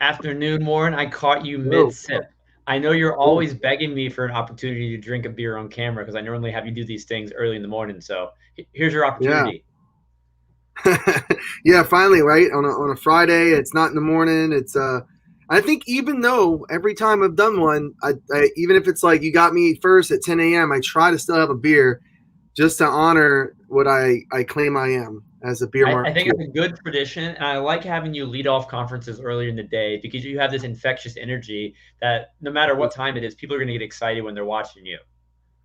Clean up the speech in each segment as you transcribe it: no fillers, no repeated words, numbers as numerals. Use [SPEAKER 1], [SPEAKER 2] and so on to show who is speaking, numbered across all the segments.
[SPEAKER 1] Afternoon, Warren. I caught you
[SPEAKER 2] Yo,
[SPEAKER 1] mid-sip. I know you're
[SPEAKER 2] cool.
[SPEAKER 1] always begging me for an opportunity to drink a beer on camera because I normally have you do these things early in the morning. So here's your
[SPEAKER 2] Yeah.
[SPEAKER 1] opportunity.
[SPEAKER 2] Yeah, finally, right? On a Friday, it's not in the morning. I think even though every time I've done one, I even if it's like you got me first at 10 a.m., I try to still have a beer just to honor what I claim I am as a beer
[SPEAKER 1] I think
[SPEAKER 2] marketeer.
[SPEAKER 1] it's a good tradition, and I like having you lead off conferences earlier in the day because you have this infectious energy that no matter what time it is, people are going to get excited when they're watching you.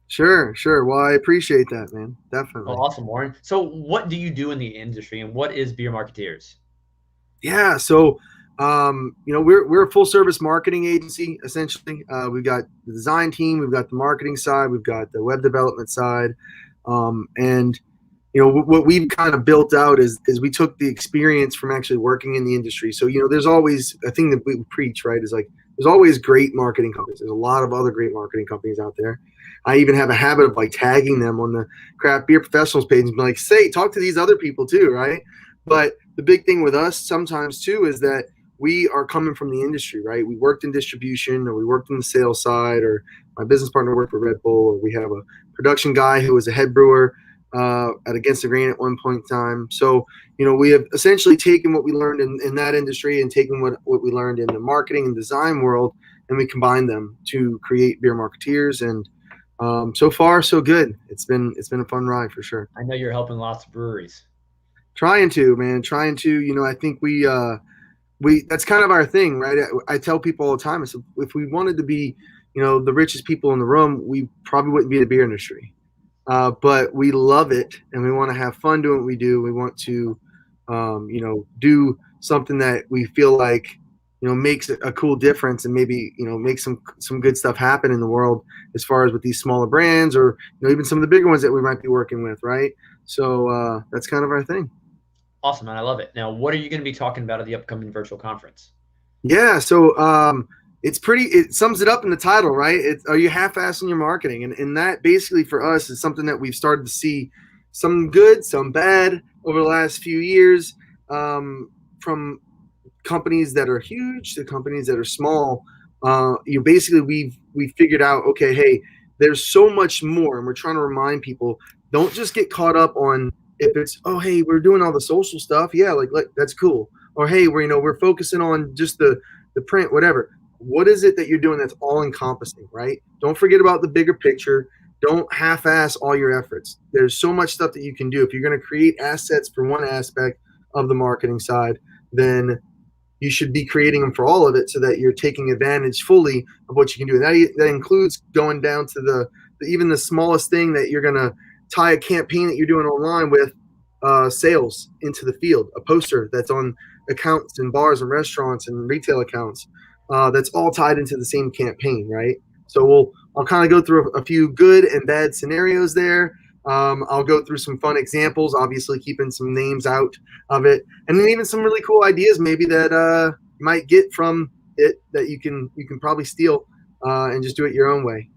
[SPEAKER 2] Sure, sure. Well, I appreciate that, man.
[SPEAKER 1] Well,
[SPEAKER 2] Definitely.
[SPEAKER 1] awesome, Warren. So what do you do in the industry, and what is Beer Marketeers?
[SPEAKER 2] Yeah. So, we're a full service marketing agency essentially. We've got the design team, we've got the marketing side, we've got the web development side, and what we've kind of built out is we took the experience from actually working in the industry. So there's always a thing that we preach, right? Is like there's always great marketing companies. There's a lot of other great marketing companies out there. I even have a habit of like tagging them on the craft beer professionals page and be like, say, talk to these other people too, right? But the big thing with us sometimes too is that we are coming from the industry, right? We worked in distribution or we worked in the sales side, or my business partner worked for Red Bull, or we have a production guy who was a head brewer at Against the Grain at one point in time. So, we have essentially taken what we learned in that industry and taken what we learned in the marketing and design world, and we combined them to create Beer Marketeers. And so far, so good. It's been a fun ride for sure.
[SPEAKER 1] I know you're helping lots of breweries.
[SPEAKER 2] Trying to, man, trying to. I think we that's kind of our thing, right? I tell people all the time, I said, if we wanted to be, the richest people in the room, we probably wouldn't be in the beer industry. But we love it and we want to have fun doing what we do. We want to, do something that we feel like, makes a cool difference and maybe, make some good stuff happen in the world as far as with these smaller brands or, even some of the bigger ones that we might be working with. Right. So that's kind of our thing.
[SPEAKER 1] Awesome, man. I love it. Now, what are you going to be talking about at the upcoming virtual conference?
[SPEAKER 2] Yeah. So it sums it up in the title, right? Are you half-assing your marketing? And that basically for us is something that we've started to see some good, some bad over the last few years, from companies that are huge to companies that are small. Basically we've figured out, okay, hey, there's so much more, and we're trying to remind people, don't just get caught up on if it's, oh hey, we're doing all the social stuff, yeah, like that's cool, or hey, we're focusing on just the print, whatever. What is it that you're doing that's all encompassing, right? Don't forget about the bigger picture. Don't half-ass all your efforts. There's so much stuff that you can do. If you're going to create assets for one aspect of the marketing side, then you should be creating them for all of it so that you're taking advantage fully of what you can do. And that includes going down to even the smallest thing that you're going to tie a campaign that you're doing online with sales into the field, a poster that's on accounts in bars and restaurants and retail accounts, that's all tied into the same campaign, right? So I'll kind of go through a few good and bad scenarios there. I'll go through some fun examples, obviously keeping some names out of it, and then even some really cool ideas maybe that you might get from it that you can probably steal and just do it your own way.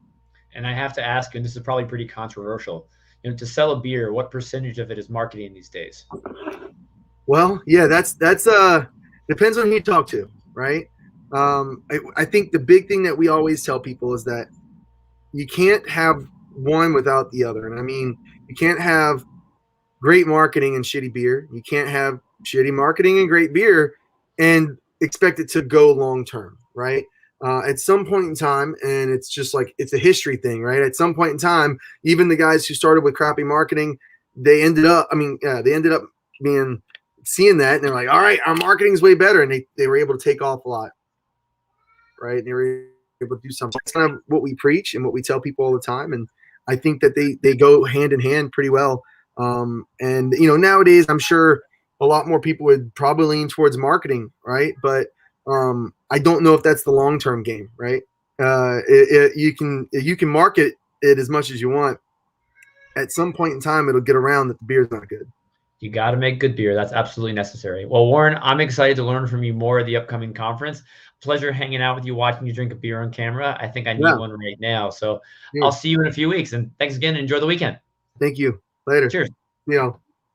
[SPEAKER 1] And I have to ask you, and this is probably pretty controversial, to sell a beer, what percentage of it is marketing these days?
[SPEAKER 2] Well, yeah, that's depends on who you talk to, right? I think the big thing that we always tell people is that you can't have one without the other, and I mean you can't have great marketing and shitty beer. You can't have shitty marketing and great beer and expect it to go long term, right? At some point in time, and it's just like it's a history thing, right? At some point in time, even the guys who started with crappy marketing, they ended up being seeing that, and they're like, all right, our marketing's way better, and they were able to take off a lot, right? And they were able to do something. That's kind of what we preach and what we tell people all the time, and I think that they go hand in hand pretty well. And nowadays, I'm sure a lot more people would probably lean towards marketing, right? But I don't know if that's the long term game, right? You can market it as much as you want. At some point in time, it'll get around that the beer's not good.
[SPEAKER 1] You got to make good beer. That's absolutely necessary. Well, Warren, I'm excited to learn from you more at the upcoming conference. Pleasure hanging out with you, watching you drink a beer on camera. I think I need
[SPEAKER 2] Yeah.
[SPEAKER 1] one right now. So I'll
[SPEAKER 2] Cheers.
[SPEAKER 1] see you in a few weeks. And thanks again. Enjoy the weekend.
[SPEAKER 2] Thank you. Later.
[SPEAKER 1] Cheers.
[SPEAKER 2] You know.